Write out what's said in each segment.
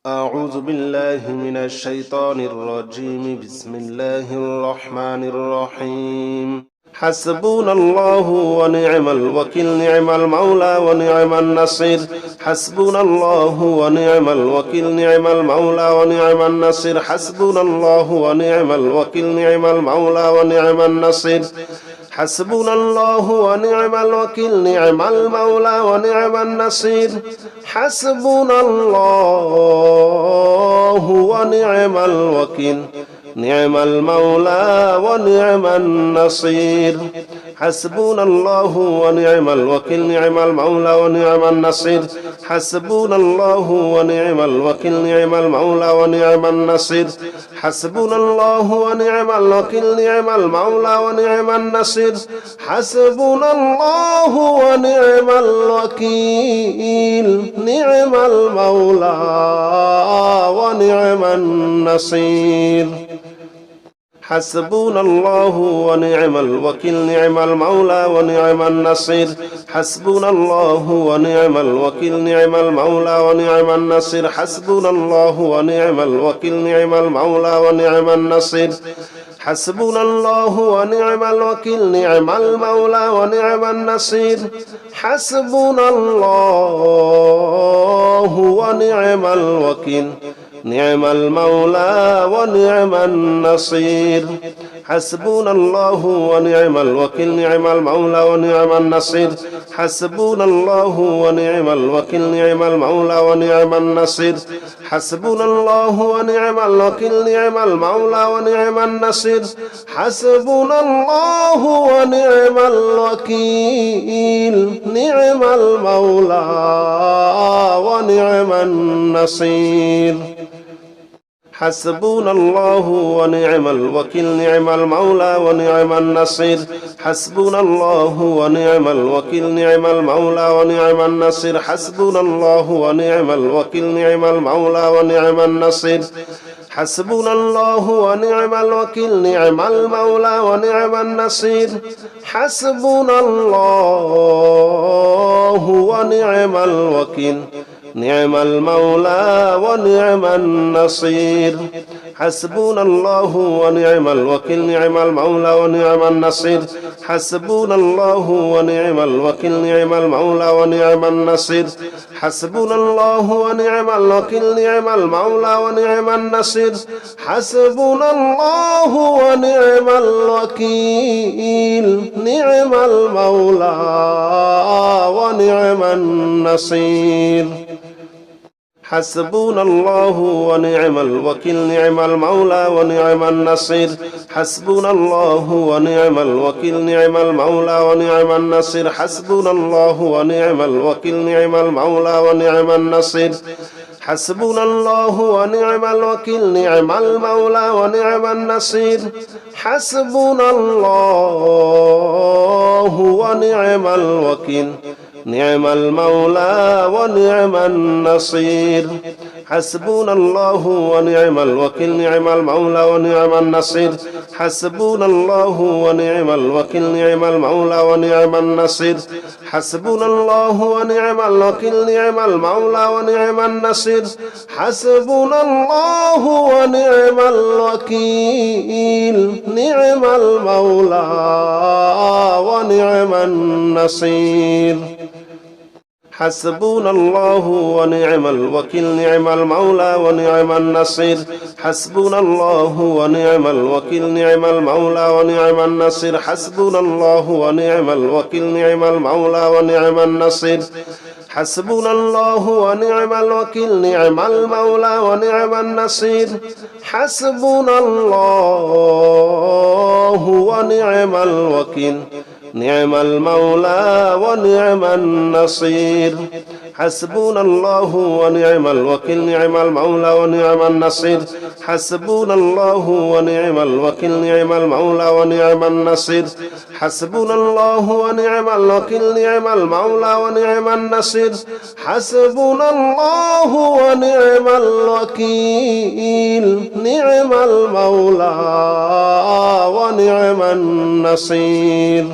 أعوذ بالله من الشيطان الرجيم بسم الله الرحمن الرحيم حسبنا الله ونعم الوكيل نعم المولى ونعم النصير حسبنا الله ونعم الوكيل نعم المولى ونعم النصير حسبنا الله ونعم الوكيل نعم المولى ونعم النصير حسبنا الله ونعم الوكيل نعم المولى ونعم النصير حسبنا الله ونعم الوكيل نعم المولى ونعم النصير حسبنا الله ونعم الوكيل نعم المولى ونعم النصير حسبنا الله ونعم الوكيل نعم المولى ونعم النصير حسبنا الله ونعم الوكيل نعم المولى ونعم النصير حسبنا الله ونعم الوكيل نعم المولى ونعم النصير حسبنا الله ونعم الوكيل نعم المولى ونعم النصير حسبنا الله ونعم الوكيل نعم المولى ونعم النصير حسبنا الله ونعم الوكيل نعم المولى ونعم النصير حسبنا الله ونعم الوكيل نعم المولى ونعم النصير حسبنا الله ونعم الوكيل نعم المولى ونعم النصير حسبنا الله ونعم الوكيل نعم المولى ونعم النصير حسبنا الله ونعم الوكيل نعم المولى ونعم النصير حسبنا الله ونعم الوكيل نعم المولى ونعم النصير حسبنا الله ونعم الوكيل نعم المولى ونعم النصير حسبنا الله ونعم الوكيل نعم المولى ونعم النصير حسبنا الله ونعم الوكيل نعم المولى ونعم النصير حسبنا الله ونعم الوكيل نعم المولى ونعم النصير حسبنا الله ونعم الوكيل نعم المولى ونعم النصير حسبنا الله ونعم الوكيل نعم المولى ونعم النصير حسبنا الله ونعم الوكيل نعم المولى ونعم النصير حسبنا الله ونعم الوكيل نعم المولى ونعم النصير حسبنا الله ونعم الوكيل نعم المولى ونعم النصير حسبنا الله ونعم الوكيل نعم المولى ونعم النصير حسبنا الله ونعم الوكيل نعم المولى ونعم النصير حسبنا الله ونعم الوكيل نعم المولى ونعم النصير حسبنا الله ونعم الوكيل نعم المولى ونعم النصير حسبنا الله ونعم الوكيل نعم المولى ونعم النصير حسبنا الله ونعم الوكيل نعم المولى ونعم النصير حسبنا الله ونعم الوكيل نعم المولى ونعم النصير حسبنا الله ونعم الوكيل نعم المولى ونعم النصير حسبنا الله ونعم الوكيل نعم المولى ونعم النصير حسبنا الله ونعم الوكيل نعم المولى ونعم النصير حسبنا الله ونعم الوكيل نعم المولى ونعم النصير حسبنا الله ونعم الوكيل نعم المولى ونعم النصير حسبنا الله ونعم الوكيل نعم المولى ونعم النصير حسبنا الله ونعم الوكيل نعم المولى ونعم النصير حسبنا الله ونعم الوكيل نعم المولى ونعم النصير حسبنا الله ونعم الوكيل نعم المولى ونعم النصير حسبنا الله ونعم الوكيل نعم المولى ونعم النصير حسبنا الله ونعم الوكيل نعم المولى ونعم النصير حسبنا الله ونعم الوكيل نعم المولى ونعم النصير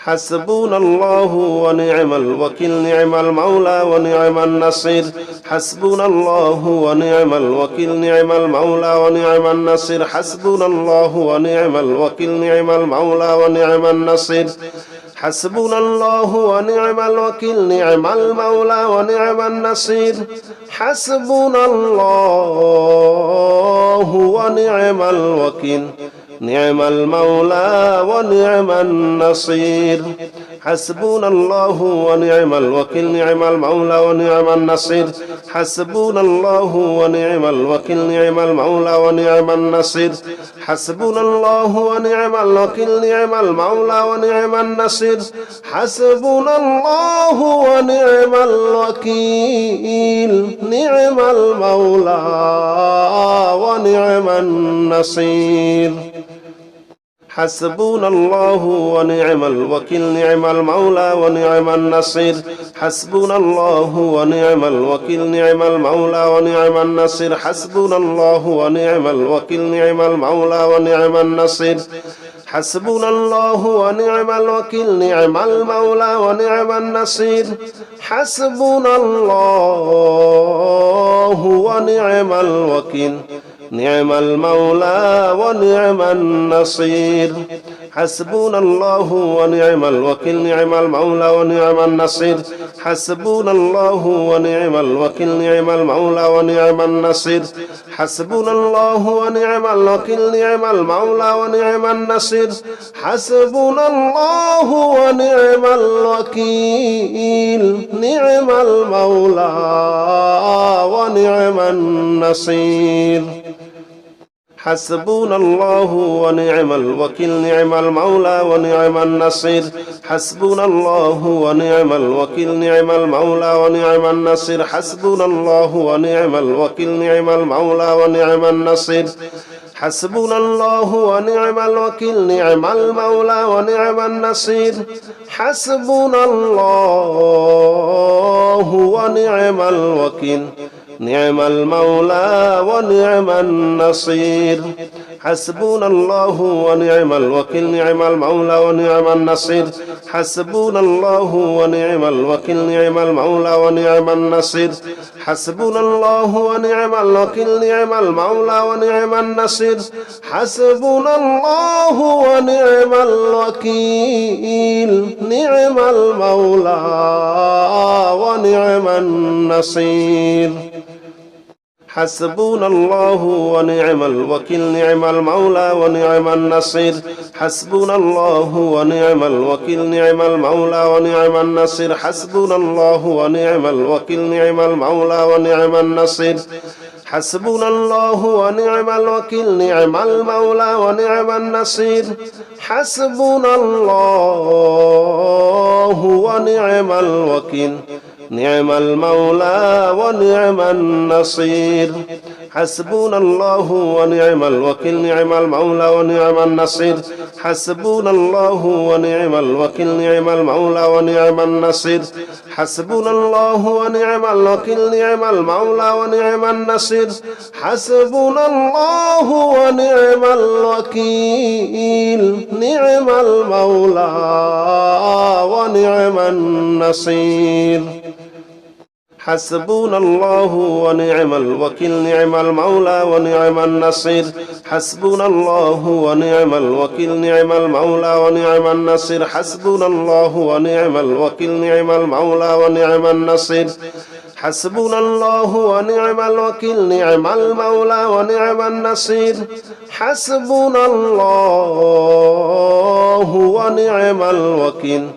حسبنا الله ونعم الوكيل نعم المولى ونعم النصير حسبنا الله ونعم الوكيل نعم المولى ونعم النصير حسبنا الله ونعم الوكيل نعم المولى ونعم النصير حسبنا الله ونعم الوكيل نعم المولى ونعم النصير حسبنا الله ونعم الوكيل نعم المولى ونعم النصير حسبنا الله ونعم الوكيل نعم المولى ونعم النصير حسبنا الله ونعم الوكيل نعم المولى ونعم النصير حسبنا الله ونعم الوكيل نعم المولى ونعم النصير حسبنا الله ونعم الوكيل نعم المولى ونعم النصير حسبنا الله ونعم الوكيل نعم المولى ونعم النصير حسبنا الله ونعم الوكيل نعم المولى ونعم النصير حسبنا الله ونعم الوكيل نعم المولى ونعم النصير حسبنا الله ونعم الوكيل نعم المولى ونعم النصير حسبنا الله ونعم الوكيل نعم المولى ونعم النصير حسبنا الله ونعم الوكيل نعم المولى ونعم النصير حسبنا الله ونعم الوكيل نعم المولى ونعم النصير حسبنا الله ونعم الوكيل نعم المولى ونعم النصير حسبنا الله ونعم الوكيل نعم المولى ونعم النصير حسبنا الله ونعم الوكيل نعم المولى ونعم النصير حسبنا الله ونعم الوكيل نعم المولى ونعم النصير حسبنا الله ونعم الوكيل نعم المولى ونعم النصير حسبنا الله ونعم الوكيل نعم المولى ونعم النصير حسبنا الله ونعم الوكيل نعم المولى ونعم النصير حسبنا الله ونعم الوكيل نعم المولى ونعم النصير حسبنا الله ونعم الوكيل نعم المولى ونعم النصير حسبنا الله ونعم الوكيل نعم المولى ونعم النصير حسبنا الله ونعم الوكيل نعم المولى ونعم النصير حسبنا الله ونعم الوكيل نعم المولى ونعم النصير حسبنا الله ونعم الوكيل نعم المولى ونعم النصير حسبنا الله ونعم الوكيل نعم المولى ونعم النصير حسبنا الله ونعم الوكيل نعم المولى ونعم النصير حسبنا الله ونعم الوكيل نعم المولى ونعم النصير حسبنا الله ونعم الوكيل نعم المولى ونعم النصير حسبنا الله ونعم الوكيل نعم المولى ونعم النصير حسبنا الله ونعم الوكيل نعم المولى ونعم النصير حسبنا الله ونعم الوكيل نعم المولى ونعم النصير حسبنا الله ونعم الوكيل نعم المولى ونعم النصير حسبنا الله ونعم الوكيل نعم المولى ونعم النصير حسبنا الله ونعم الوكيل نعم المولى ونعم النصير حسبنا الله ونعم الوكيل نعم المولى ونعم النصير حسبنا الله ونعم الوكيل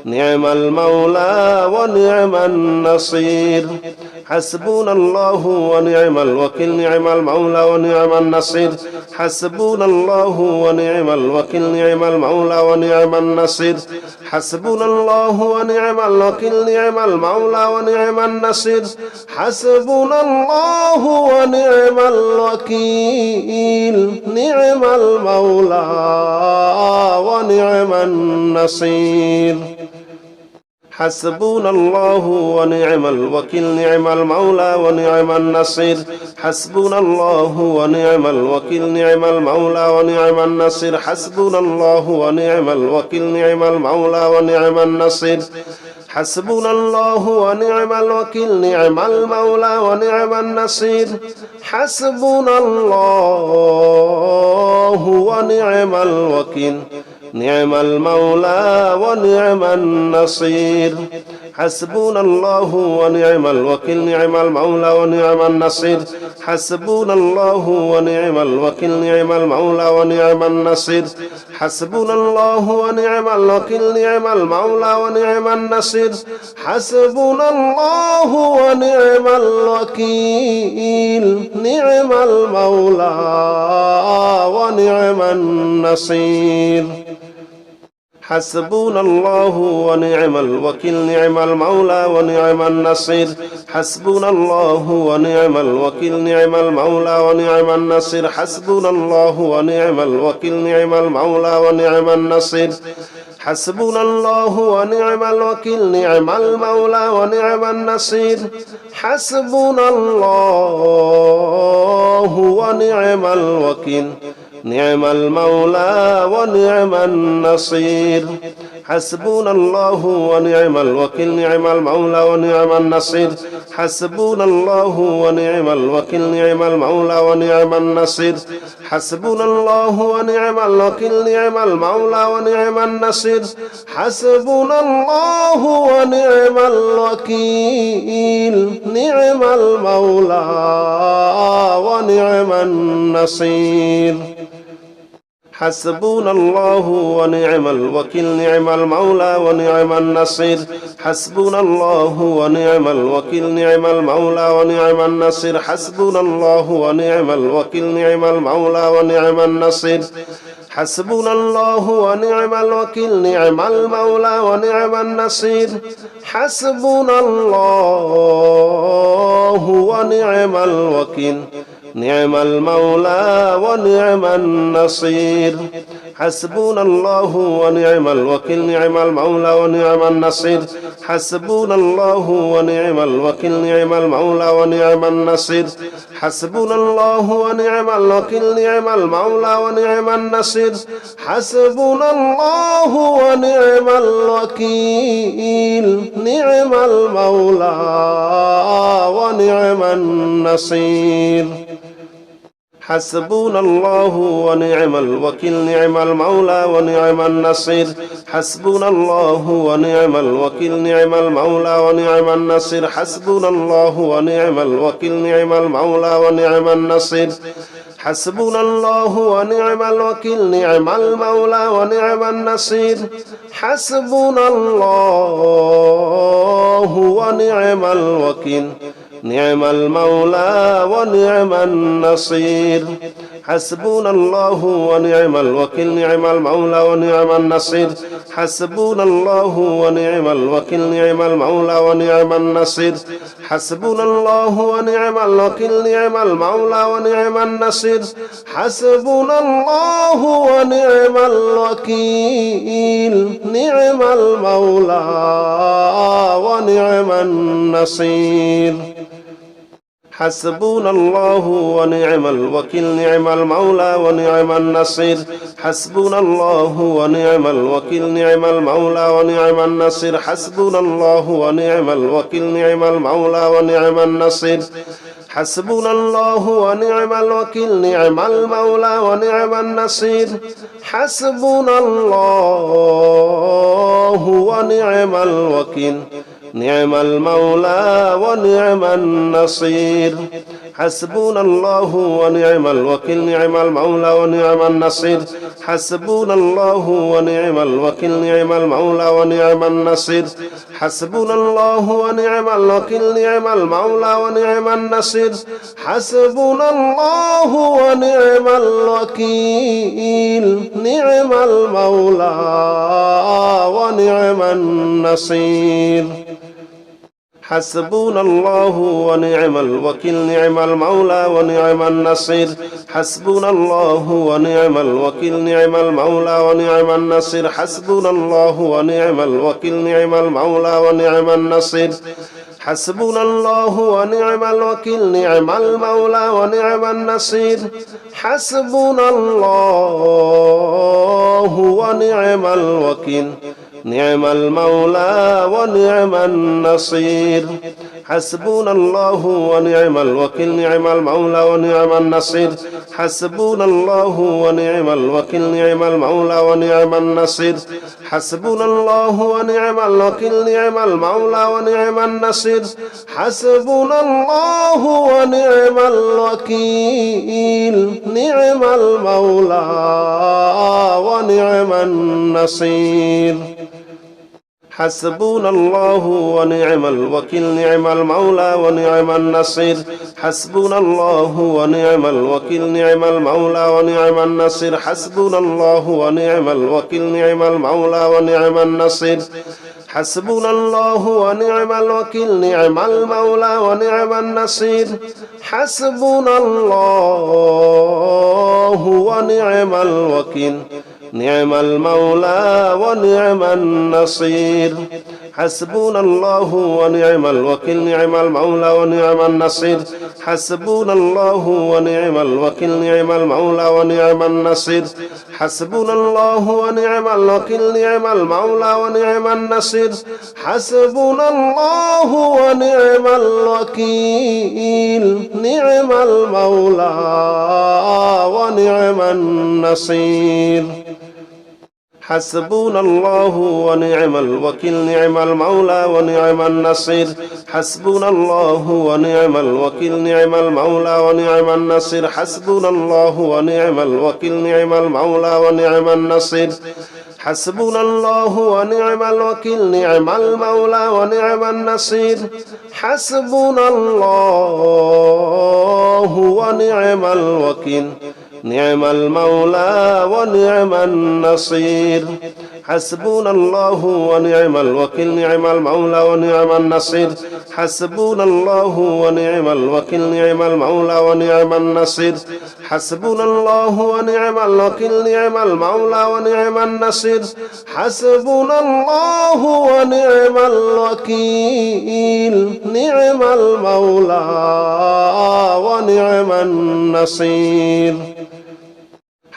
نعم المولى ونعم النصير حسبنا الله ونعم الوكيل نعم المولى ونعم النصير حسبنا الله ونعم الوكيل نعم المولى ونعم النصير حسبنا الله ونعم الوكيل نعم المولى ونعم النصير حسبنا الله ونعم الوكيل نعم المولى ونعم النصير حسبنا الله ونعم الوكيل نعم المولى ونعم النصير حسبنا الله ونعم الوكيل نعم المولى ونعم النصير حسبنا الله ونعم الوكيل نعم المولى ونعم النصير حسبنا الله ونعم الوكيل نعم المولى ونعم النصير حسبنا الله ونعم الوكيل نعم المولى ونعم النصير حسبنا الله ونعم الوكيل نعم المولى ونعم النصير حسبنا الله ونعم الوكيل نعم المولى ونعم النصير حسبنا الله ونعم الوكيل نعم المولى ونعم النصير حسبنا الله ونعم الوكيل نعم المولى ونعم النصير حسبنا الله ونعم الوكيل نعم المولى ونعم النصير حسبنا الله ونعم الوكيل نعم المولى ونعم النصير حسبنا الله ونعم الوكيل نعم المولى ونعم النصير حسبنا الله ونعم الوكيل نعم المولى ونعم النصير حسبنا الله ونعم الوكيل نعم المولى ونعم النصير حسبنا الله ونعم الوكيل نعم المولى ونعم النصير حسبنا الله ونعم الوكيل نعم المولى ونعم النصير حسبنا الله ونعم الوكيل نعم المولى ونعم النصير حسبنا الله ونعم الوكيل نعم المولى ونعم النصير حسبنا الله ونعم الوكيل نعم المولى ونعم النصير حسبنا الله ونعم الوكيل نعم المولى ونعم النصير حسبنا الله ونعم الوكيل نعم المولى ونعم النصير حسبنا الله ونعم الوكيل نعم المولى ونعم النصير حسبنا الله ونعم الوكيل نعم المولى ونعم النصير حسبنا الله ونعم الوكيل نعم المولى ونعم النصير حسبنا الله ونعم الوكيل نعم المولى ونعم النصير حسبنا الله ونعم الوكيل نعم المولى ونعم النصير حسبنا الله ونعم الوكيل نعم المولى ونعم النصير حسبنا الله ونعم الوكيل نعم المولى ونعم النصير حسبنا الله ونعم الوكيل نعم المولى ونعم النصير حسبنا الله ونعم الوكيل نعم المولى ونعم النصير حسبنا الله ونعم الوكيل نعم المولى ونعم النصير حسبنا الله ونعم الوكيل نعم المولى ونعم النصير حسبنا الله ونعم الوكيل نعم المولى ونعم النصير حسبنا الله ونعم الوكيل نعم المولى ونعم النصير حسبنا الله ونعم الوكيل نعم المولى ونعم النصير حسبنا الله ونعم الوكيل نعم المولى ونعم النصير حسبنا الله ونعم الوكيل نعم المولى ونعم النصير حسبنا الله ونعم الوكيل نعم المولى ونعم النصير حسبنا الله ونعم الوكيل نعم المولى ونعم النصير حسبنا الله ونعم الوكيل نعم المولى ونعم النصير حسبنا الله ونعم الوكيل نعم المولى ونعم النصير حسبنا الله ونعم الوكيل نعم المولى ونعم النصير حسبنا الله ونعم الوكيل نعم المولى ونعم النصير حسبنا الله ونعم الوكيل نعم المولى ونعم النصير حسبنا الله ونعم الوكيل نعم المولى ونعم النصير حسبنا الله ونعم الوكيل نعم المولى ونعم النصير حسبنا الله ونعم الوكيل نعم المولى ونعم النصير حسبنا الله ونعم الوكيل نعم المولى ونعم النصير حسبنا الله ونعم الوكيل نعم المولى ونعم النصير حسبنا الله ونعم الوكيل نعم المولى ونعم النصير حسبنا الله ونعم الوكيل نعم المولى ونعم النصير حسبنا الله ونعم الوكيل نعم المولى ونعم النصير حسبنا الله ونعم الوكيل نعم المولى ونعم النصير حسبنا الله ونعم الوكيل نعم المولى ونعم النصير حسبنا الله ونعم الوكيل نعم المولى ونعم النصير حسبنا الله ونعم الوكيل نعم المولى ونعم النصير حسبنا الله ونعم الوكيل نعم المولى ونعم النصير حسبنا الله ونعم الوكيل نعم المولى ونعم النصير حسبنا الله ونعم الوكيل نعم المولى ونعم النصير حسبنا الله ونعم الوكيل نعم المولى ونعم النصير حسبنا الله ونعم الوكيل نعم المولى ونعم النصير حسبنا الله ونعم الوكيل نعم المولى ونعم النصير حسبنا الله ونعم الوكيل نعم المولى ونعم النصير حسبنا الله ونعم الوكيل نعم المولى ونعم النصير حسبنا الله ونعم الوكيل نعم المولى ونعم النصير حسبنا الله ونعم الوكيل نعم المولى ونعم النصير حسبنا الله ونعم الوكيل نعم المولى ونعم النصير حسبنا الله ونعم الوكيل نعم المولى ونعم النصير حسبنا الله ونعم الوكيل نعم المولى ونعم النصير حسبنا الله ونعم الوكيل نعم المولى ونعم النصير حسبنا الله ونعم الوكيل نعم المولى ونعم النصير حسبنا الله ونعم الوكيل نعم المولى ونعم النصير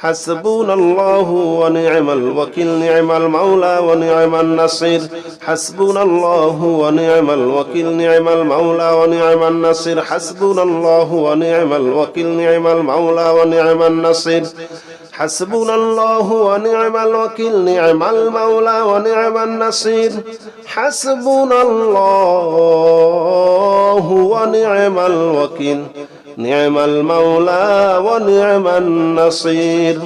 حسبنا الله ونعم الوكيل نعم المولى ونعم النصير حسبنا الله ونعم الوكيل نعم المولى ونعم النصير حسبنا الله ونعم الوكيل نعم المولى ونعم النصير حسبنا الله ونعم الوكيل نعم المولى ونعم النصير حسبنا الله ونعم الوكيل نعم المولى ونعم النصير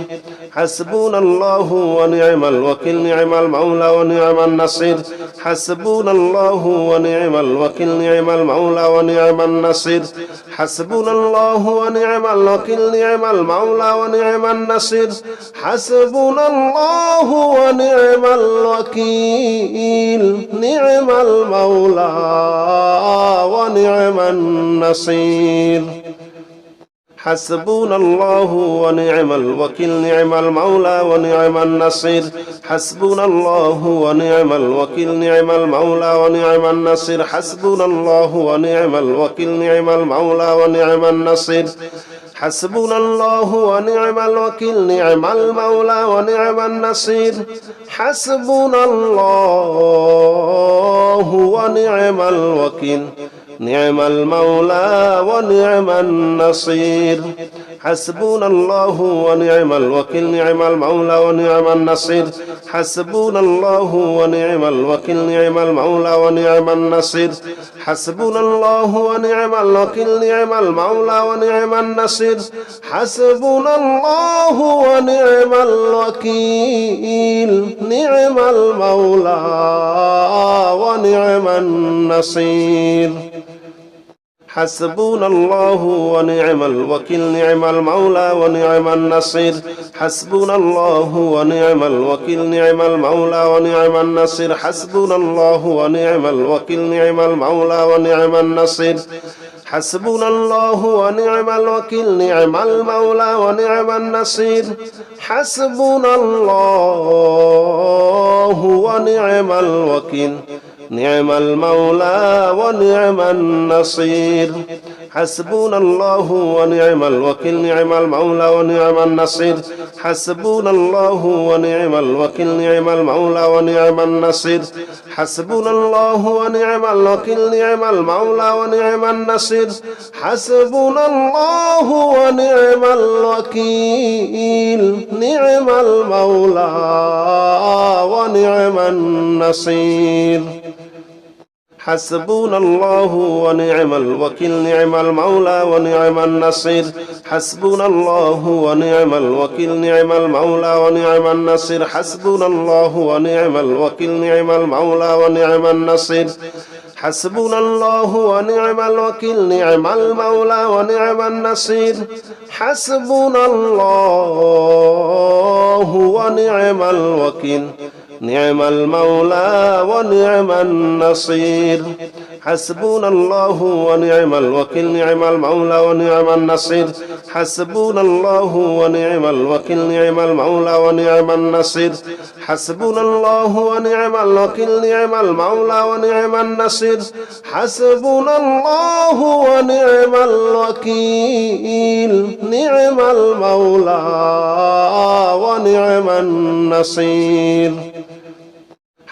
حسبنا الله ونعم الوكيل نعم المولى ونعم النصير حسبنا الله ونعم الوكيل نعم المولى ونعم النصير حسبنا الله ونعم الوكيل نعم المولى ونعم النصير حسبنا الله ونعم الوكيل نعم المولى ونعم النصير حسبنا الله ونعم الوكيل نعم المولى ونعم النصير حسبنا الله ونعم الوكيل نعم المولى ونعم النصير حسبنا الله ونعم الوكيل نعم المولى ونعم النصير حسبنا الله ونعم الوكيل نعم المولى ونعم النصير حسبنا الله ونعم الوكيل نعم المولى ونعم النصير حسبنا الله ونعم الوكيل نعم المولى ونعم النصير حسبنا الله ونعم الوكيل نعم المولى ونعم النصير حسبنا الله ونعم الوكيل نعم المولى ونعم النصير حسبنا الله ونعم الوكيل نعم المولى ونعم النصير حسبنا الله ونعم الوكيل نعم المولى ونعم النصير حسبنا الله ونعم الوكيل نعم المولى ونعم النصير حسبنا الله ونعم الوكيل نعم المولى ونعم النصير حسبنا الله ونعم الوكيل نعم المولى ونعم النصير حسبنا الله ونعم الوكيل نعم المولى ونعم النصير حسبنا الله ونعم الوكيل نعم المولى ونعم النصير حسبنا الله ونعم الوكيل نعم المولى ونعم النصير حسبنا الله ونعم الوكيل نعم المولى ونعم النصير حسبنا الله ونعم الوكيل نعم المولى ونعم النصير حسبنا الله ونعم الوكيل نعم المولى ونعم النصير حسبنا الله ونعم الوكيل نعم المولى ونعم النصير حسبنا الله ونعم الوكيل نعم المولى ونعم النصير حسبنا الله ونعم الوكيل نعم المولى ونعم النصير حسبنا الله ونعم الوكيل نعم المولى ونعم النصير حسبنا الله ونعم الوكيل نعم المولى ونعم النصير حسبنا الله ونعم الوكيل نعم المولى ونعم النصير حسبنا الله ونعم الوكيل نعم المولى ونعم النصير حسبنا الله ونعم الوكيل نعم المولى ونعم النصير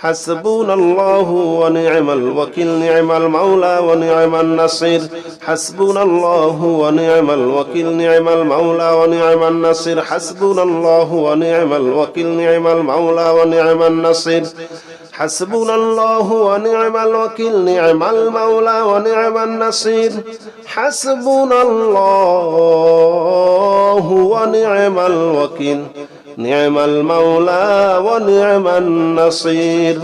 حسبنا الله ونعم الوكيل نعم المولى ونعم النصير حسبنا الله ونعم الوكيل نعم المولى ونعم النصير حسبنا الله ونعم الوكيل نعم المولى ونعم النصير حسبنا الله ونعم الوكيل نعم المولى ونعم النصير حسبنا الله ونعم الوكيل نعم المولى ونعم النصير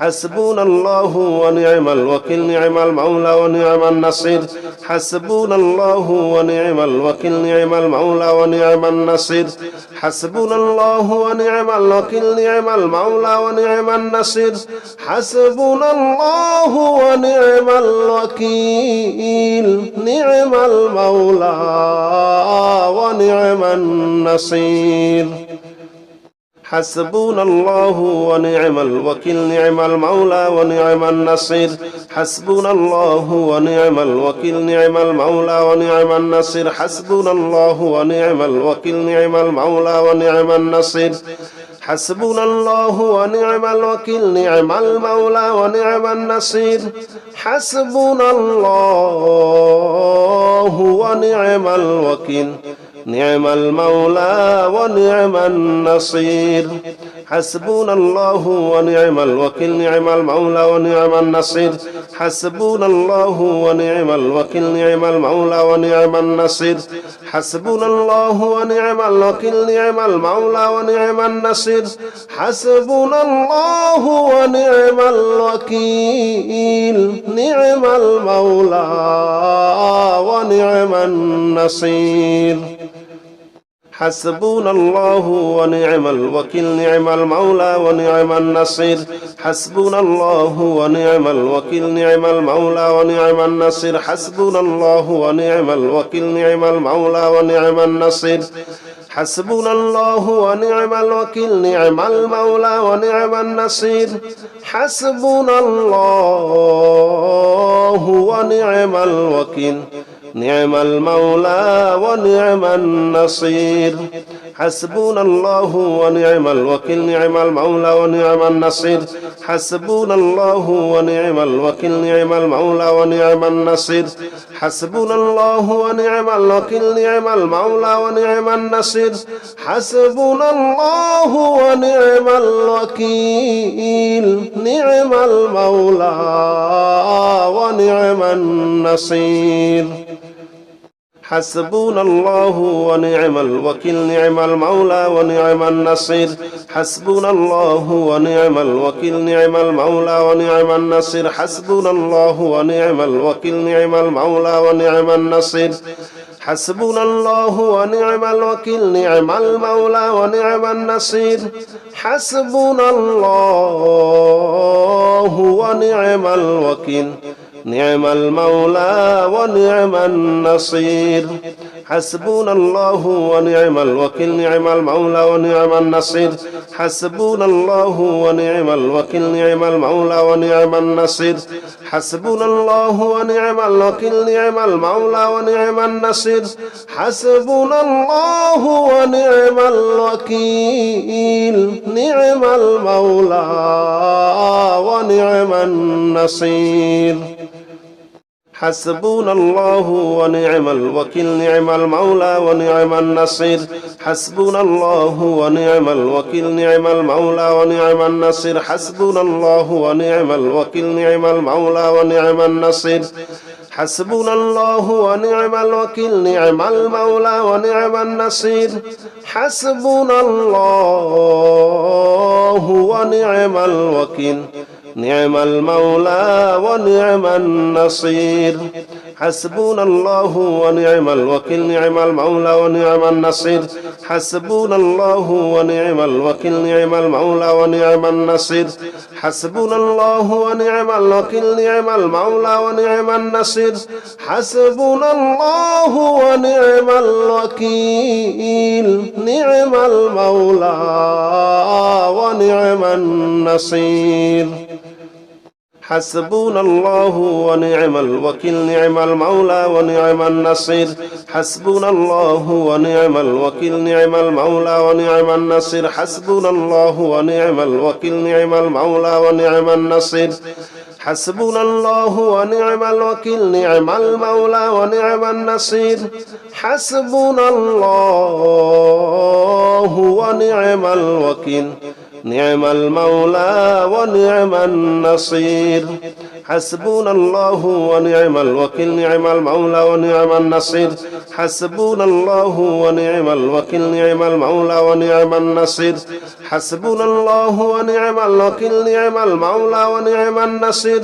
حسبنا الله ونعم الوكيل نعم المولى ونعم النصير حسبنا الله ونعم الوكيل نعم المولى ونعم النصير حسبنا الله ونعم الوكيل نعم المولى ونعم النصير حسبنا الله ونعم الوكيل نعم المولى ونعم النصير حسبنا الله ونعم الوكيل نعم المولى ونعم النصير حسبنا الله ونعم الوكيل نعم المولى ونعم النصير حسبنا الله ونعم الوكيل نعم المولى ونعم النصير حسبنا الله ونعم الوكيل نعم المولى ونعم النصير حسبنا الله ونعم الوكيل نعم المولى ونعم النصير حسبنا الله ونعم الوكيل نعم المولى ونعم النصير حسبنا الله ونعم الوكيل نعم المولى ونعم النصير حسبنا الله ونعم الوكيل نعم المولى ونعم النصير حسبنا الله ونعم الوكيل نعم المولى ونعم النصير حسبنا الله ونعم الوكيل نعم المولى ونعم النصير حسبنا الله ونعم الوكيل نعم المولى ونعم النصير حسبنا الله ونعم الوكيل نعم المولى ونعم النصير حسبنا الله ونعم الوكيل نعم المولى ونعم النصير حسبنا الله ونعم الوكيل نعم المولى ونعم النصير حسبنا الله ونعم الوكيل نعم المولى ونعم النصير حسبنا الله ونعم الوكيل نعم المولى ونعم النصير حسبنا الله ونعم الوكيل نعم المولى ونعم النصير حسبنا الله ونعم الوكيل نعم المولى ونعم النصير حسبنا الله ونعم الوكيل نعم المولى ونعم النصير حسبنا الله ونعم الوكيل نعم المولى ونعم النصير حسبنا الله ونعم الوكيل نعم المولى ونعم النصير حسبنا الله ونعم الوكيل نعم المولى ونعم النصير حسبنا الله ونعم الوكيل نعم المولى ونعم النصير حسبنا الله ونعم الوكيل نعم المولى ونعم النصير حسبنا الله ونعم الوكيل نعم المولى ونعم النصير حسبنا الله ونعم الوكيل نعم المولى ونعم النصير حسبنا الله ونعم الوكيل نعم المولى ونعم النصير حسبنا الله ونعم الوكيل نعم المولى ونعم النصير حسبنا الله ونعم الوكيل نعم المولى ونعم النصير حسبنا الله ونعم الوكيل نعم المولى ونعم النصير حسبنا الله ونعم الوكيل نعم المولى ونعم النصير حسبنا الله ونعم الوكيل نعم المولى ونعم النصير حسبنا الله ونعم الوكيل نعم المولى ونعم النصير حسبنا الله ونعم الوكيل نعم المولى ونعم النصير حسبنا الله ونعم الوكيل نعم المولى ونعم النصير حسبنا الله ونعم الوكيل نعم المولى ونعم النصير حسبنا الله ونعم الوكيل نعم المولى ونعم النصير حسبنا الله ونعم الوكيل نعم المولى ونعم النصير حسبنا الله ونعم الوكيل نعم المولى ونعم النصير حسبنا الله ونعم الوكيل نعم المولى ونعم النصير حسبنا الله ونعم الوكيل نعم المولى ونعم النصير حسبنا الله ونعم الوكيل نعم المولى ونعم النصير حسبنا الله ونعم الوكيل نعم المولى ونعم النصير حسبنا الله ونعم الوكيل نعم المولى ونعم النصير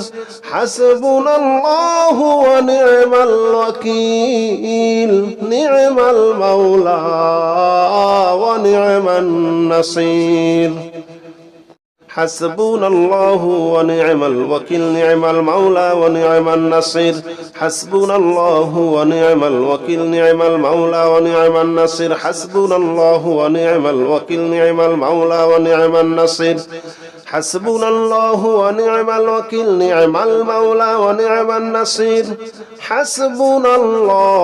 حسبنا الله ونعم الوكيل نعم المولى ونعم النصير حسبنا الله ونعم الوكيل نعم المولى ونعم النصير حسبنا الله ونعم الوكيل نعم المولى ونعم النصير حسبنا الله ونعم الوكيل نعم المولى ونعم النصير حسبنا الله ونعم الوكيل نعم المولى ونعم النصير حسبنا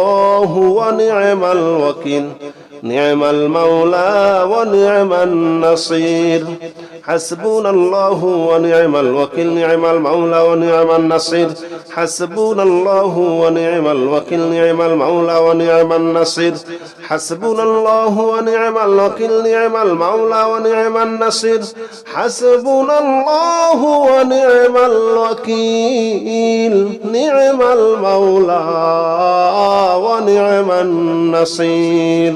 الله ونعم الوكيل نعم المولى ونعم النصير حسبنا الله ونعم الوكيل نعم المولى ونعم النصير حسبنا الله ونعم الوكيل نعم المولى ونعم النصير حسبنا الله ونعم الوكيل نعم المولى ونعم النصير حسبنا الله ونعم الوكيل نعم المولى ونعم النصير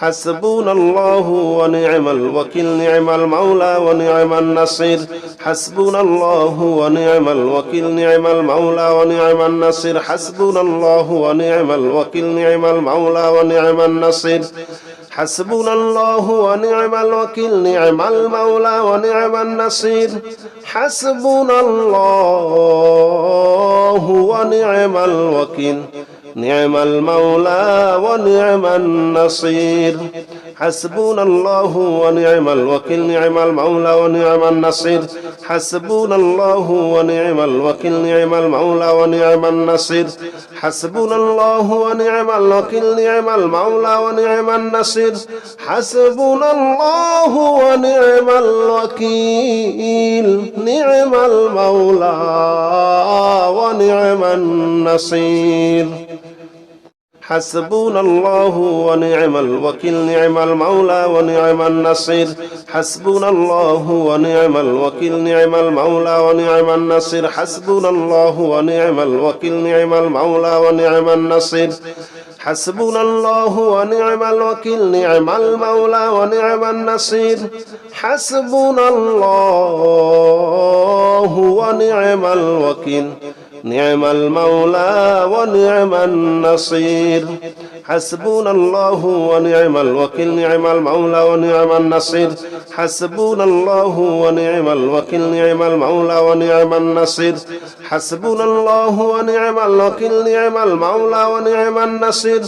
حسبنا الله ونعم الوكيل نعم المولى ونعم النصير حسبنا الله ونعم الوكيل نعم المولى ونعم النصير حسبنا الله ونعم الوكيل نعم المولى ونعم النصير حسبنا الله ونعم الوكيل نعم المولى ونعم النصير حسبنا الله ونعم الوكيل نعم المولى ونعم النصير حسبنا الله ونعم الوكيل نعم المولى ونعم النصير حسبنا الله ونعم الوكيل نعم المولى ونعم النصير حسبنا الله ونعم الوكيل نعم المولى ونعم النصير حسبنا الله ونعم الوكيل نعم المولى ونعم النصير حسبنا الله ونعم الوكيل نعم المولى ونعم النصير حسبنا الله ونعم الوكيل نعم المولى ونعم النصير حسبنا الله ونعم الوكيل نعم المولى ونعم النصير حسبنا الله ونعم الوكيل نعم المولى ونعم النصير حسبنا الله ونعم الوكيل نعم المولى ونعم النصير حسبنا الله ونعم الوكيل نعم المولى ونعم النصير حسبنا الله ونعم الوكيل نعم المولى ونعم النصير حسبنا الله ونعم الوكيل نعم المولى ونعم النصير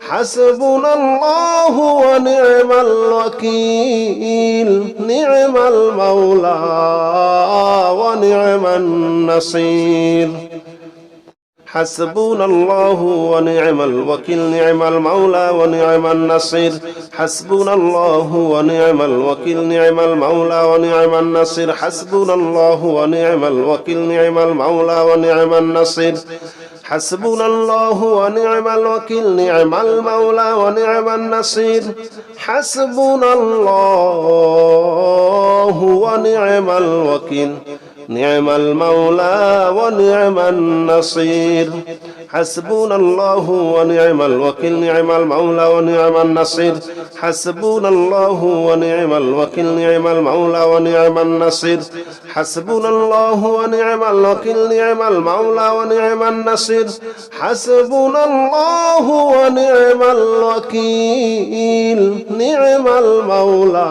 حسبنا الله ونعم الوكيل نعم المولى ونعم النصير حسبنا الله ونعم الوكيل نعم المولى ونعم النصير حسبنا الله ونعم الوكيل نعم المولى ونعم النصير حسبنا الله ونعم الوكيل نعم المولى ونعم النصير حسبنا الله ونعم الوكيل نعم المولى ونعم النصير حسبنا الله ونعم الوكيل نعم المولى ونعم النصير حسبنا الله ونعم الوكيل نعم المولى ونعم النصير حسبنا الله ونعم الوكيل نعم المولى ونعم النصير حسبنا الله ونعم الوكيل نعم المولى ونعم النصير حسبنا الله ونعم الوكيل نعم المولى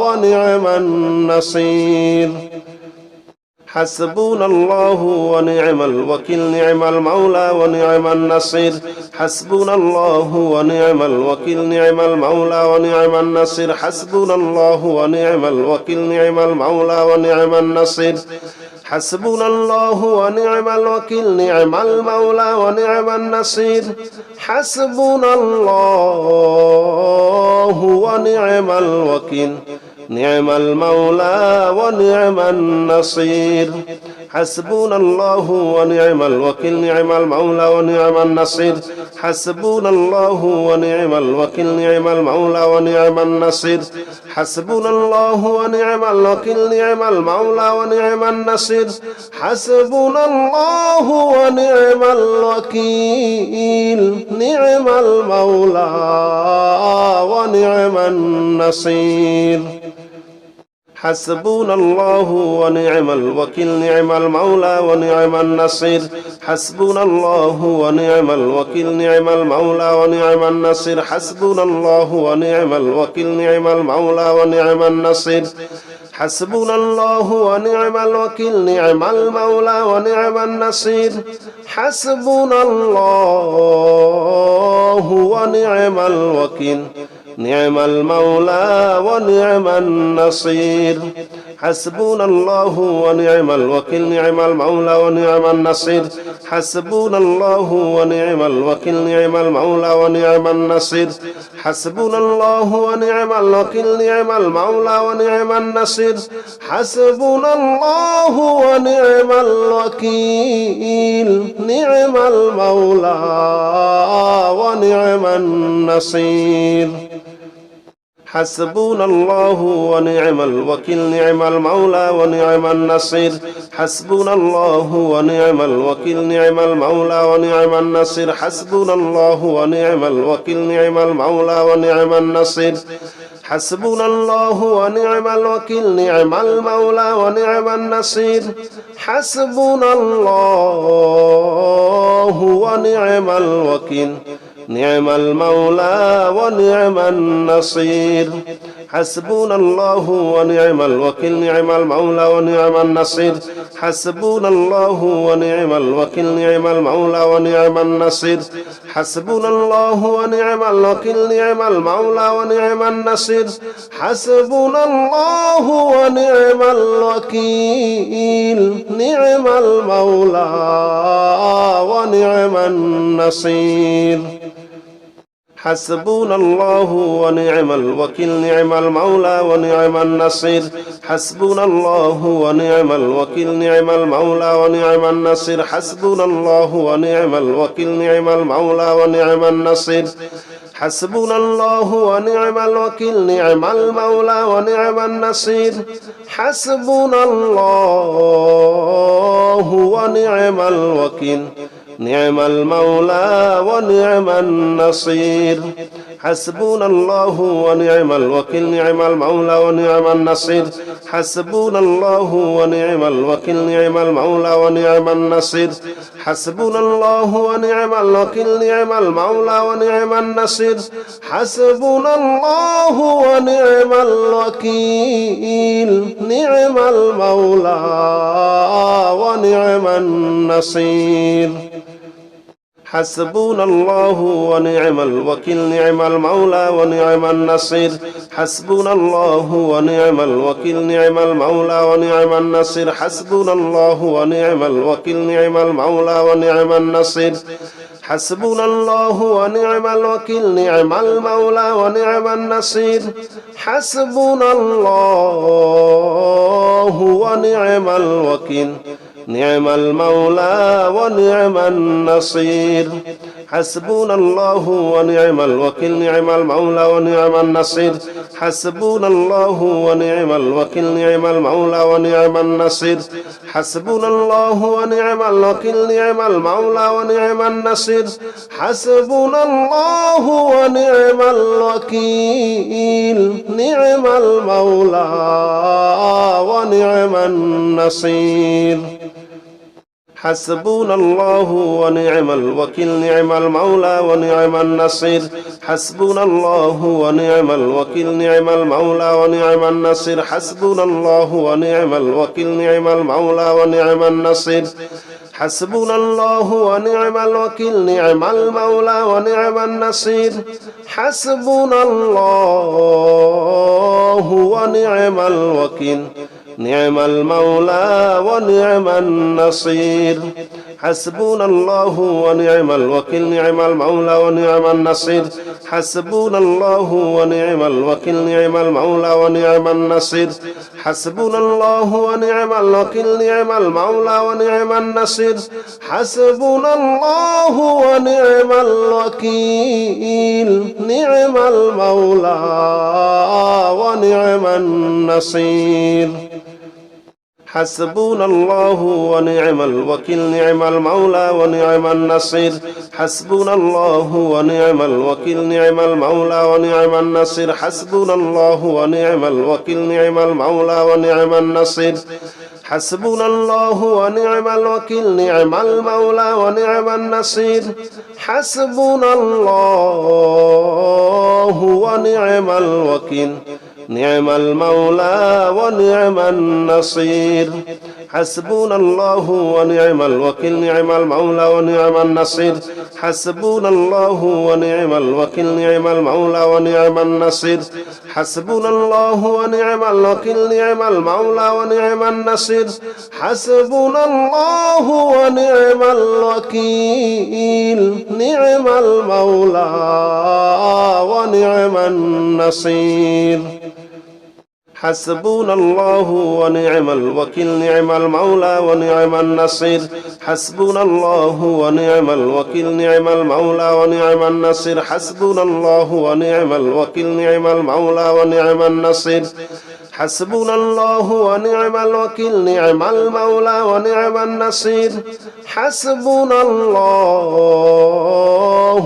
ونعم النصير حسبنا الله ونعم الوكيل نعم المولى ونعم النصير حسبنا الله ونعم الوكيل نعم المولى ونعم النصير حسبنا الله ونعم الوكيل نعم المولى ونعم النصير حسبنا الله ونعم الوكيل نعم المولى ونعم النصير حسبنا الله ونعم الوكيل نعم المولى ونعم النصير حسبنا الله ونعم الوكيل نعم المولى ونعم النصير حسبنا الله ونعم الوكيل نعم المولى ونعم النصير حسبنا الله ونعم الوكيل نعم المولى ونعم النصير حسبنا الله ونعم الوكيل نعم المولى ونعم النصير حسبنا الله ونعم الوكيل نعم المولى ونعم النصير حسبنا الله ونعم الوكيل نعم المولى ونعم النصير حسبنا الله ونعم الوكيل نعم المولى ونعم النصير حسبنا الله ونعم الوكيل نعم المولى ونعم النصير حسبنا الله ونعم الوكيل نعم المولى ونعم النصير حسبنا الله ونعم الوكيل نعم المولى ونعم النصير حسبنا الله ونعم الوكيل نعم المولى ونعم النصير حسبنا الله ونعم الوكيل نعم المولى ونعم النصير حسبنا الله ونعم الوكيل نعم المولى ونعم النصير حسبنا الله ونعم الوكيل نعم المولى ونعم النصير حسبنا الله ونعم الوكيل نعم المولى ونعم النصير حسبنا الله ونعم الوكيل نعم المولى ونعم النصير حسبنا الله ونعم الوكيل نعم المولى ونعم النصير حسبنا الله ونعم الوكيل نعم المولى ونعم النصير حسبنا الله ونعم الوكيل نعم المولى ونعم النصير حسبنا الله ونعم الوكيل نعم المولى ونعم النصير حسبنا الله ونعم الوكيل نعم المولى ونعم النصير حسبنا الله ونعم الوكيل نعم المولى ونعم النصير حسبنا الله ونعم الوكيل نعم المولى ونعم النصير حسبنا الله ونعم الوكيل نعم المولى ونعم النصير حسبنا الله ونعم الوكيل نعم المولى ونعم النصير حسبنا الله ونعم الوكيل نعم المولى ونعم النصير حسبنا الله ونعم الوكيل نعم المولى ونعم النصير حسبنا الله ونعم الوكيل نعم المولى ونعم النصير حسبنا الله ونعم الوكيل نعم المولى ونعم النصير حسبنا الله ونعم الوكيل نعم المولى ونعم النصير حسبنا الله ونعم الوكيل نعم المولى ونعم النصير حسبنا الله ونعم الوكيل نعم المولى ونعم النصير حسبنا الله ونعم الوكيل نعم المولى ونعم النصير حسبنا الله ونعم الوكيل نعم المولى ونعم النصير حسبنا الله ونعم الوكيل نعم المولى ونعم النصير حسبنا الله ونعم الوكيل نعم المولى ونعم النصير حسبنا الله ونعم الوكيل نعم المولى ونعم النصير حسبنا الله ونعم الوكيل نعم المولى ونعم النصير حسبنا الله ونعم الوكيل نعم المولى ونعم النصير حسبنا الله ونعم الوكيل نعم المولى ونعم النصير حسبنا الله ونعم الوكيل نعم المولى ونعم النصير حسبنا الله ونعم الوكيل نعم المولى ونعم النصير حسبنا الله ونعم الوكيل نعم المولى ونعم النصير حسبنا الله ونعم الوكيل نعم المولى ونعم النصير حسبنا الله ونعم الوكيل نعم المولى ونعم النصير حسبنا الله ونعم الوكيل نعم المولى ونعم النصير حسبنا الله ونعم الوكيل نعم المولى ونعم النصير حسبنا الله ونعم الوكيل نعم المولى ونعم النصير حسبنا الله ونعم الوكيل نعم المولى ونعم النصير حسبنا الله ونعم الوكيل نعم المولى ونعم النصير حسبنا الله ونعم الوكيل نعم المولى ونعم النصير حسبنا الله ونعم الوكيل نعم المولى ونعم النصير حسبنا الله ونعم الوكيل نعم المولى ونعم النصير حسبنا الله ونعم الوكيل نعم المولى ونعم النصير حسبنا الله ونعم الوكيل نعم المولى ونعم النصير حسبنا الله ونعم الوكيل نعم المولى ونعم النصير حسبنا الله ونعم الوكيل نعم المولى ونعم النصير حسبنا الله ونعم الوكيل نعم المولى ونعم النصير حسبنا الله ونعم الوكيل نعم المولى ونعم النصير حسبنا الله ونعم الوكيل نعم المولى ونعم النصير حسبنا الله ونعم الوكيل نعم المولى ونعم النصير حسبنا الله ونعم الوكيل نعم المولى ونعم النصير حسبنا الله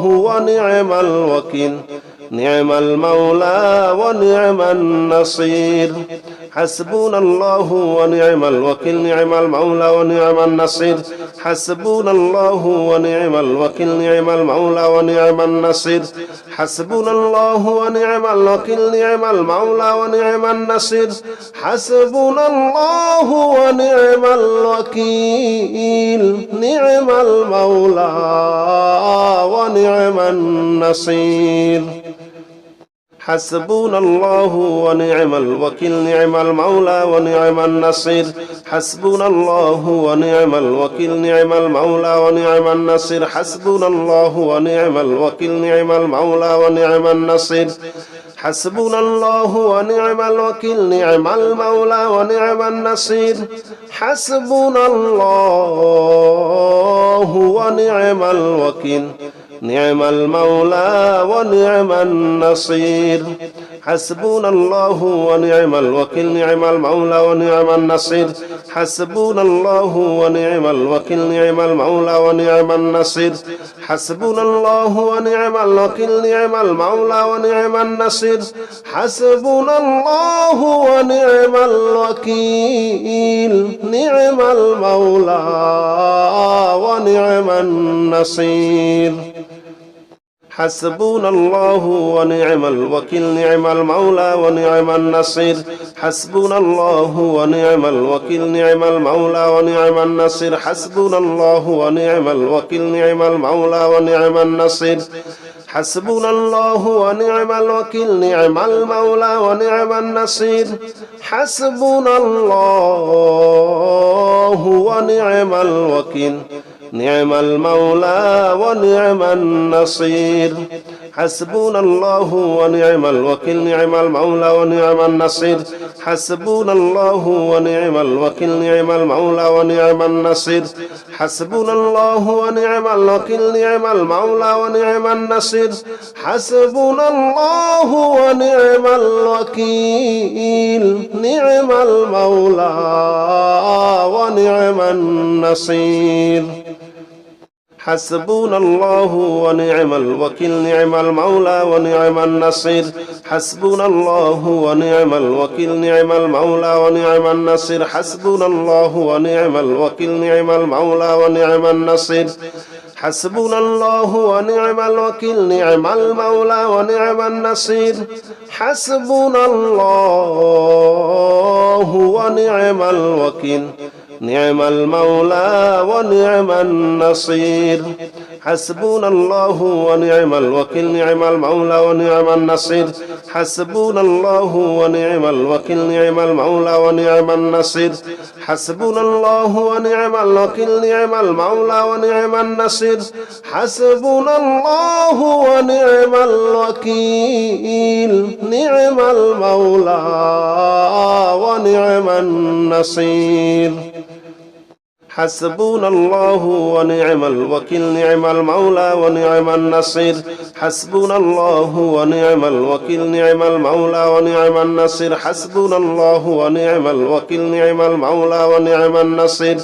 ونعم الوكيل نعم المولى ونعم النصير حسبنا الله ونعم الوكيل نعم المولى ونعم النصير حسبنا الله ونعم الوكيل نعم المولى ونعم النصير حسبنا الله ونعم الوكيل نعم المولى ونعم النصير حسبنا الله ونعم الوكيل نعم المولى ونعم النصير حسبنا الله ونعم الوكيل نعم المولى ونعم النصير حسبنا الله ونعم الوكيل نعم المولى ونعم النصير حسبنا الله ونعم الوكيل نعم المولى ونعم النصير حسبنا الله ونعم الوكيل نعم المولى ونعم النصير حسبنا الله ونعم الوكيل نعم المولى ونعم النصير حسبنا الله ونعم الوكيل نعم المولى ونعم النصير حسبنا الله ونعم الوكيل نعم المولى ونعم النصير حسبنا الله ونعم الوكيل نعم المولى ونعم النصير حسبنا الله ونعم الوكيل نعم المولى ونعم النصير حسبنا الله ونعم الوكيل نعم المولى ونعم النصير حسبنا الله ونعم الوكيل نعم المولى ونعم النصير حسبنا الله ونعم الوكيل نعم المولى ونعم النصير حسبنا الله ونعم الوكيل نعم المولى ونعم النصير حسبنا الله ونعم الوكيل نعم المولى ونعم النصير حسبنا الله ونعم الوكيل نعم المولى ونعم النصير حسبنا الله ونعم الوكيل نعم المولى ونعم النصير حسبنا الله ونعم الوكيل نعم المولى ونعم النصير حسبنا الله ونعم الوكيل نعم المولى ونعم النصير حسبنا الله ونعم الوكيل نعم المولى ونعم النصير حسبنا الله ونعم الوكيل نعم المولى ونعم النصير حسبنا الله ونعم الوكيل نعم المولى ونعم النصير حسبنا الله ونعم الوكيل نعم المولى ونعم النصير حسبنا الله ونعم الوكيل نعم المولى ونعم النصير حسبنا الله ونعم الوكيل نعم المولى ونعم النصير حسبنا الله ونعم الوكيل نعم المولى ونعم النصير حسبنا الله ونعم الوكيل نعم المولى ونعم النصير حسبنا الله ونعم الوكيل نعم المولى ونعم النصير حسبنا الله ونعم الوكيل نعم المولى ونعم النصير حسبنا الله ونعم الوكيل نعم المولى ونعم النصير حسبنا الله ونعم الوكيل نعم المولى ونعم النصير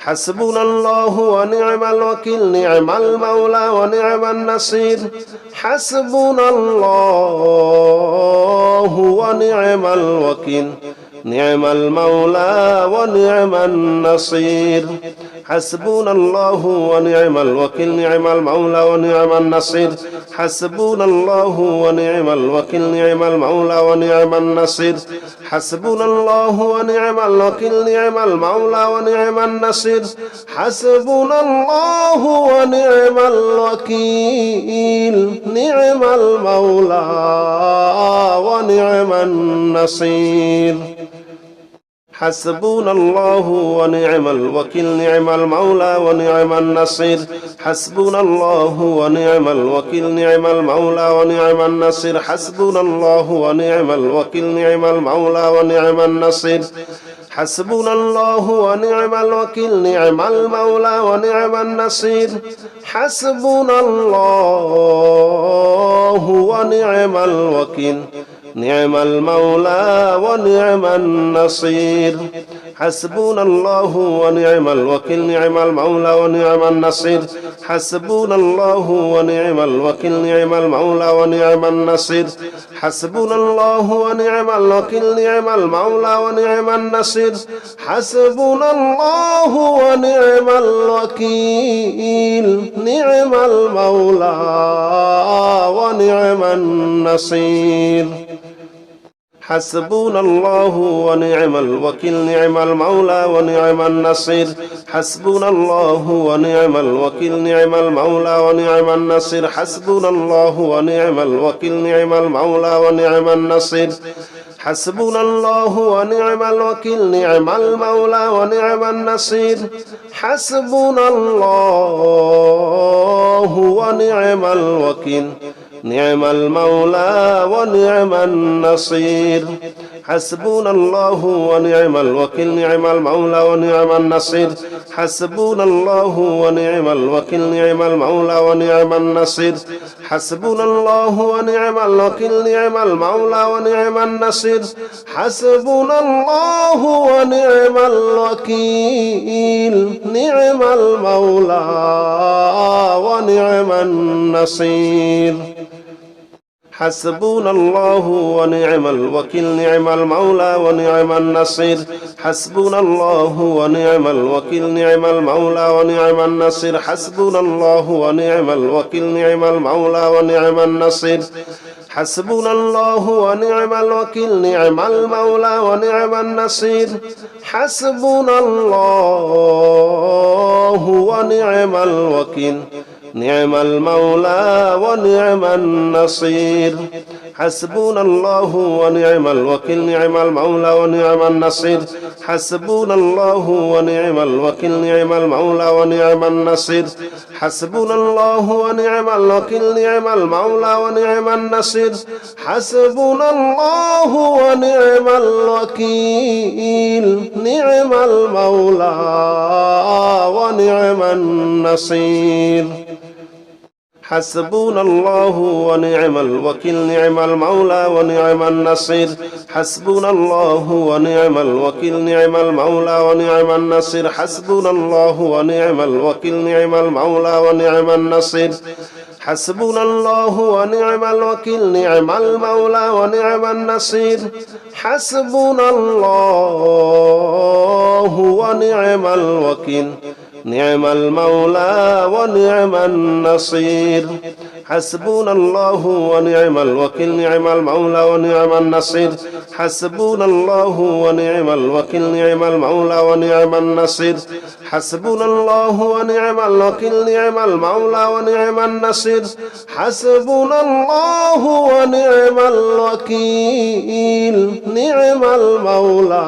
حسبنا الله ونعم الوكيل نعم المولى ونعم النصير حسبنا الله ونعم الوكيل نعم المولى ونعم النصير حسبنا الله ونعم الوكيل نعم المولى ونعم النصير حسبنا الله ونعم الوكيل نعم المولى ونعم النصير حسبنا الله ونعم الوكيل نعم المولى ونعم النصير حسبنا الله ونعم الوكيل نعم المولى ونعم النصير حسبنا الله ونعم الوكيل نعم المولى ونعم النصير حسبنا الله ونعم الوكيل نعم المولى ونعم النصير حسبنا الله ونعم الوكيل نعم المولى ونعم النصير حسبنا الله ونعم الوكيل نعم المولى ونعم النصير حسبنا الله ونعم الوكيل نعم المولى ونعم النصير حسبنا الله ونعم الوكيل نعم المولى ونعم النصير حسبنا الله ونعم الوكيل نعم المولى ونعم النصير حسبنا الله ونعم الوكيل نعم المولى ونعم النصير حسبنا الله ونعم الوكيل نعم المولى ونعم النصير حسبنا الله ونعم الوكيل نعم المولى ونعم النصير حسبنا الله ونعم الوكيل نعم المولى ونعم النصير حسبنا الله ونعم الوكيل نعم المولى ونعم النصير حسبنا الله ونعم الوكيل نعم المولى ونعم النصير حسبنا الله ونعم الوكيل نعم المولى ونعم النصير حسبنا الله ونعم الوكيل نعم المولى ونعم النصير حسبنا الله ونعم الوكيل نعم المولى ونعم النصير حسبنا الله ونعم الوكيل نعم المولى ونعم النصير حسبنا الله ونعم الوكيل نعم المولى ونعم النصير حسبنا الله ونعم الوكيل نعم المولى ونعم النصير حسبنا الله ونعم الوكيل نعم المولى ونعم النصير حسبنا الله ونعم الوكيل نعم المولى ونعم النصير حسبنا الله ونعم الوكيل نعم المولى ونعم النصير حسبنا الله ونعم الوكيل نعم المولى ونعم النصير حسبنا الله ونعم الوكيل نعم المولى ونعم النصير حسبنا الله ونعم الوكيل نعم المولى ونعم النصير حسبنا الله ونعم الوكيل نعم المولى ونعم النصير حسبنا الله ونعم الوكيل نعم المولى ونعم النصير حسبنا الله ونعم الوكيل نعم المولى ونعم النصير حسبنا الله ونعم الوكيل نعم المولى ونعم النصير حسبنا الله ونعم الوكيل نعم المولى ونعم النصير حسبنا الله ونعم الوكيل نعم المولى ونعم النصير حسبنا الله ونعم الوكيل نعم المولى ونعم النصير حسبنا الله ونعم الوكيل نعم المولى ونعم النصير حسبنا الله ونعم الوكيل نعم المولى ونعم النصير حسبنا الله ونعم الوكيل نعم المولى ونعم النصير حسبنا الله ونعم الوكيل نعم المولى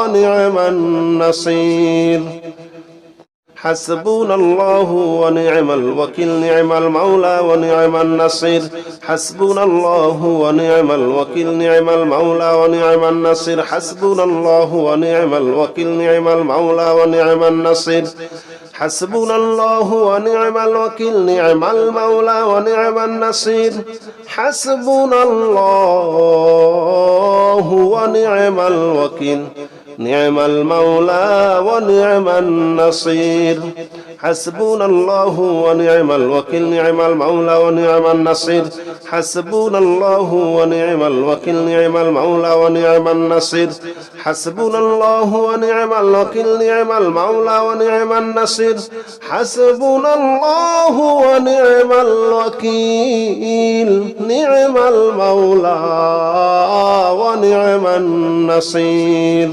ونعم النصير حسبنا الله ونعم الوكيل نعم المولى ونعم النصير حسبنا الله ونعم الوكيل نعم المولى ونعم النصير حسبنا الله ونعم الوكيل نعم المولى ونعم النصير حسبنا الله ونعم الوكيل نعم المولى ونعم النصير حسبنا الله ونعم الوكيل نعم المولى ونعم النصير حسبنا الله ونعم الوكيل نعم المولى ونعم النصير حسبنا الله ونعم الوكيل نعم المولى ونعم النصير حسبنا الله ونعم الوكيل نعم المولى ونعم النصير حسبنا الله ونعم الوكيل نعم المولى ونعم النصير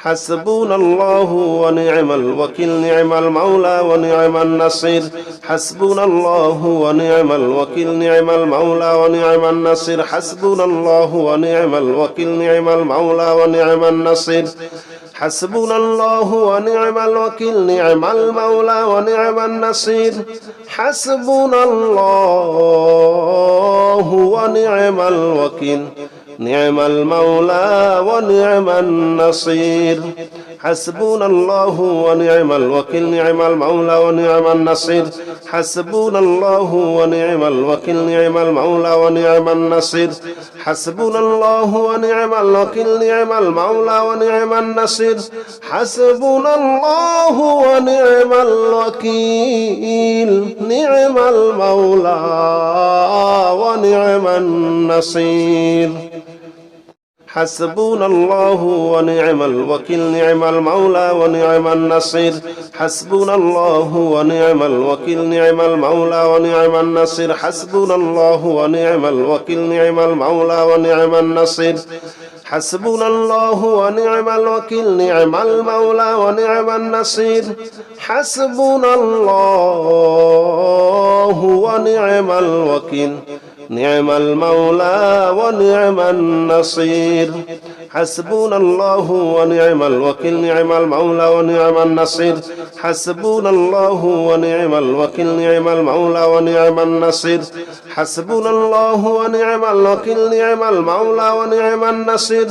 حسبنا الله ونعم الوكيل نعم المولى ونعم النصير حسبنا الله ونعم الوكيل نعم المولى ونعم النصير حسبنا الله ونعم الوكيل نعم المولى ونعم النصير حسبنا الله ونعم الوكيل نعم المولى ونعم النصير حسبنا الله ونعم الوكيل نعم المولى ونعم النصير حسبنا الله ونعم الوكيل نعم المولى ونعم النصير حسبنا الله ونعم الوكيل نعم المولى ونعم النصير حسبنا الله ونعم الوكيل نعم المولى ونعم النصير حسبنا الله ونعم الوكيل نعم المولى ونعم النصير حسبنا الله ونعم الوكيل نعم المولى ونعم النصير حسبنا الله ونعم الوكيل نعم المولى ونعم النصير حسبنا الله ونعم الوكيل نعم المولى ونعم النصير حسبنا الله ونعم الوكيل نعم المولى ونعم النصير حسبنا الله ونعم الوكيل نعم المولى ونعم النصير حسبنا الله ونعم الوكيل نعم المولى ونعم النصير حسبنا الله ونعم الوكيل نعم المولى ونعم النصير حسبنا الله ونعم الوكيل نعم المولى ونعم النصير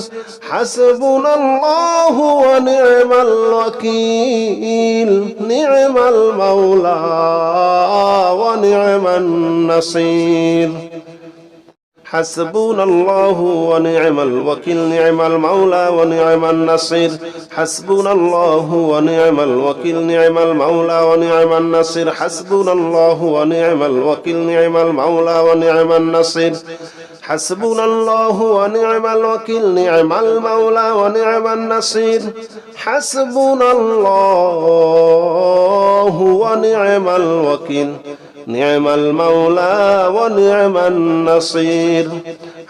حسبنا الله ونعم الوكيل نعم المولى ونعم النصير حسبنا الله ونعم الوكيل نعم المولى ونعم النصير حسبنا الله ونعم الوكيل نعم المولى ونعم النصير حسبنا الله ونعم الوكيل نعم المولى ونعم النصير حسبنا الله ونعم الوكيل نعم المولى ونعم النصير حسبنا الله ونعم الوكيل نعم المولى ونعم النصير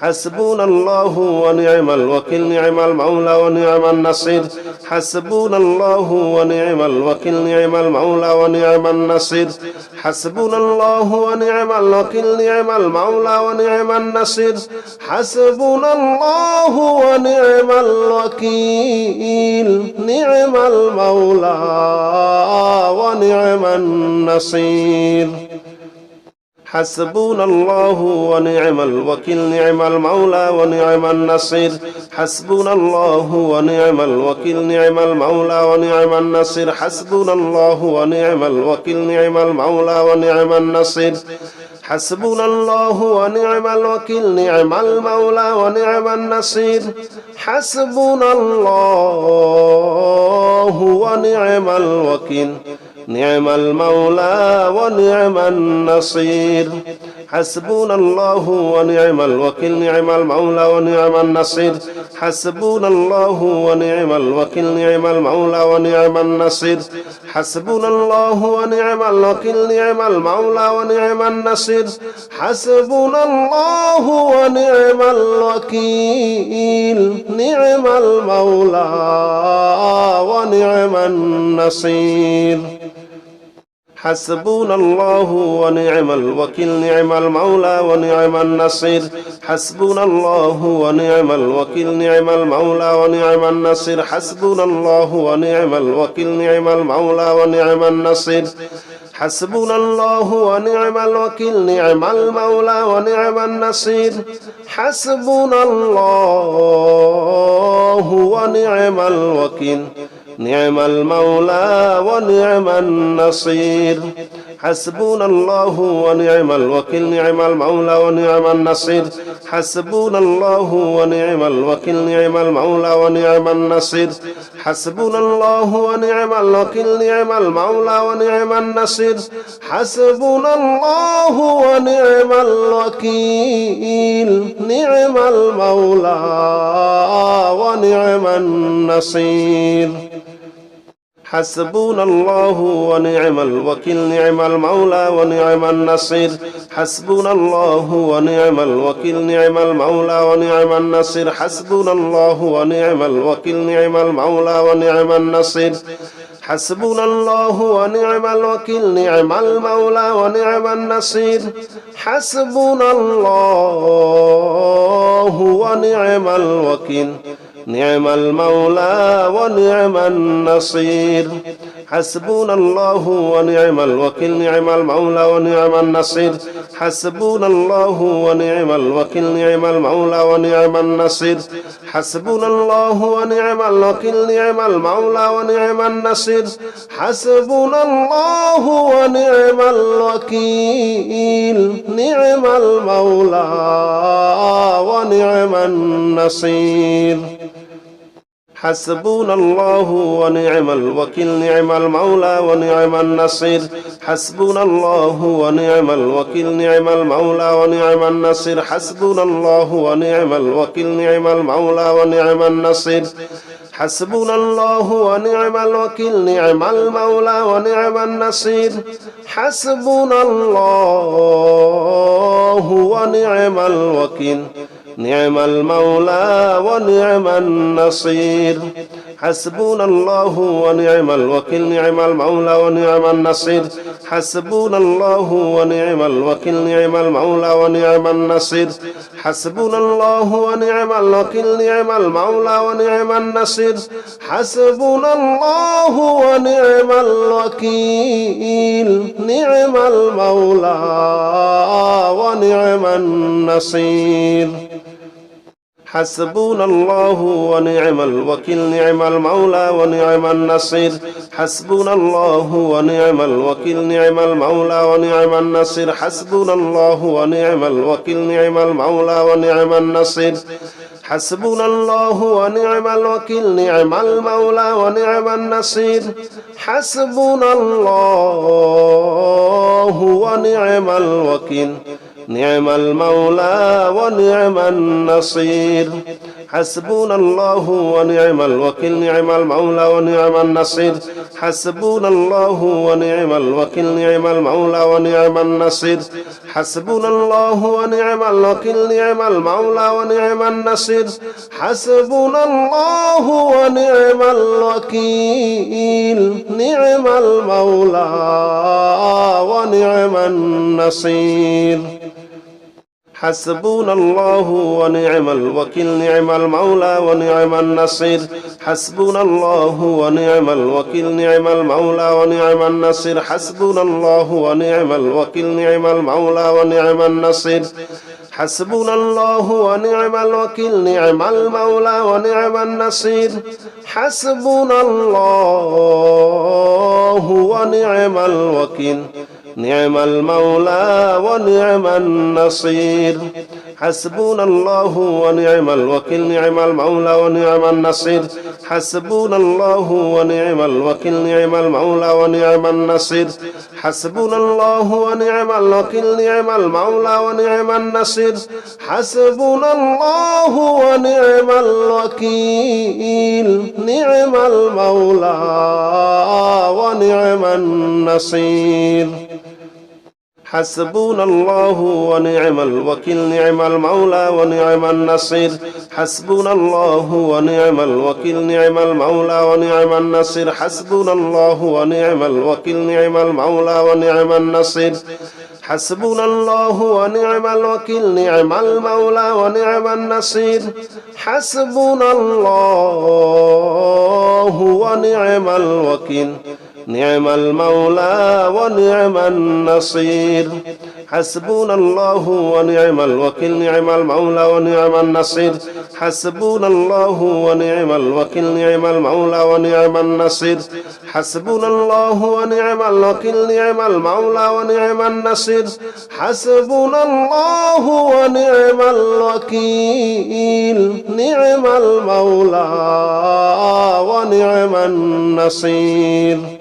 حسبنا الله ونعم الوكيل نعم المولى ونعم النصير حسبنا الله ونعم الوكيل نعم المولى ونعم النصير حسبنا الله ونعم الوكيل نعم المولى ونعم النصير حسبنا الله ونعم الوكيل نعم المولى ونعم النصير حسبنا الله ونعم الوكيل نعم المولى ونعم النصير حسبنا الله ونعم الوكيل نعم المولى ونعم النصير حسبنا الله ونعم الوكيل نعم المولى ونعم النصير حسبنا الله ونعم الوكيل نعم المولى ونعم النصير حسبنا الله ونعم الوكيل نعم المولى ونعم النصير حسبنا الله ونعم الوكيل نعم المولى ونعم النصير حسبنا الله ونعم الوكيل نعم المولى ونعم النصير حسبنا الله ونعم الوكيل نعم المولى ونعم النصير حسبنا الله ونعم الوكيل نعم المولى ونعم النصير حسبنا الله ونعم الوكيل نعم المولى ونعم النصير حسبنا الله ونعم الوكيل نعم المولى ونعم النصير حسبنا الله ونعم الوكيل نعم المولى ونعم النصير حسبنا الله ونعم الوكيل نعم المولى ونعم النصير حسبنا الله ونعم الوكيل نعم المولى ونعم النصير حسبنا الله ونعم الوكيل نعم المولى ونعم النصير حسبنا الله ونعم الوكيل نعم المولى ونعم النصير حسبنا الله ونعم الوكيل نعم المولى ونعم النصير حسبنا الله ونعم الوكيل نعم المولى ونعم النصير حسبنا الله ونعم الوكيل نعم المولى ونعم النصير حسبنا الله ونعم الوكيل نعم المولى ونعم النصير حسبنا الله ونعم الوكيل نعم المولى ونعم النصير حسبنا الله ونعم الوكيل نعم المولى ونعم النصير حسبنا الله ونعم الوكيل نعم المولى ونعم النصير حسبنا الله ونعم الوكيل نعم المولى ونعم النصير حسبنا الله ونعم الوكيل نعم المولى ونعم النصير حسبنا الله ونعم الوكيل نعم المولى ونعم النصير حسبنا الله ونعم الوكيل نعم المولى ونعم النصير حسبنا الله ونعم الوكيل نعم المولى ونعم النصير حسبنا الله ونعم الوكيل نعم المولى ونعم النصير حسبنا الله ونعم الوكيل نعم المولى ونعم النصير حسبنا الله ونعم الوكيل نعم المولى ونعم النصير حسبنا الله ونعم الوكيل نعم المولى ونعم النصير حسبنا الله ونعم الوكيل نعم المولى ونعم النصير حسبنا الله ونعم الوكيل نعم المولى ونعم النصير حسبنا الله ونعم الوكيل نعم المولى ونعم النصير حسبنا الله ونعم الوكيل نعم المولى ونعم النصير حسبنا الله ونعم الوكيل نعم المولى ونعم النصير حسبنا الله ونعم الوكيل نعم المولى ونعم النصير حسبنا الله ونعم الوكيل نعم المولى ونعم النصير حسبنا الله ونعم الوكيل نعم المولى ونعم النصير حسبنا الله ونعم الوكيل نعم المولى ونعم النصير حسبنا الله ونعم الوكيل نعم المولى ونعم النصير حسبنا الله ونعم الوكيل نعم المولى ونعم النصير حسبنا الله ونعم الوكيل نعم المولى ونعم النصير حسبنا الله ونعم الوكيل نعم المولى ونعم النصير حسبنا الله ونعم الوكيل نعم المولى ونعم النصير حسبنا الله ونعم الوكيل نعم المولى ونعم النصير حسبنا الله ونعم الوكيل نعم المولى ونعم النصير حسبنا الله ونعم الوكيل نعم المولى ونعم النصير حسبنا الله ونعم الوكيل نعم المولى ونعم النصير حسبنا الله ونعم الوكيل نعم المولى ونعم النصير حسبنا الله ونعم الوكيل نعم المولى ونعم النصير حسبنا الله ونعم الوكيل نعم المولى ونعم النصير حسبنا الله ونعم الوكيل نعم المولى ونعم النصير حسبنا الله ونعم الوكيل نعم المولى ونعم النصير حسبنا الله ونعم الوكيل نعم المولى ونعم النصير حسبنا الله ونعم الوكيل نعم المولى ونعم النصير حسبنا الله ونعم الوكيل نعم المولى ونعم النصير حسبنا الله ونعم الوكيل نعم المولى ونعم النصير حسبنا الله ونعم الوكيل نعم المولى ونعم النصير حسبنا الله ونعم الوكيل نعم المولى ونعم النصير حسبنا الله ونعم الوكيل نعم المولى ونعم النصير حسبنا الله ونعم الوكيل نعم المولى ونعم النصير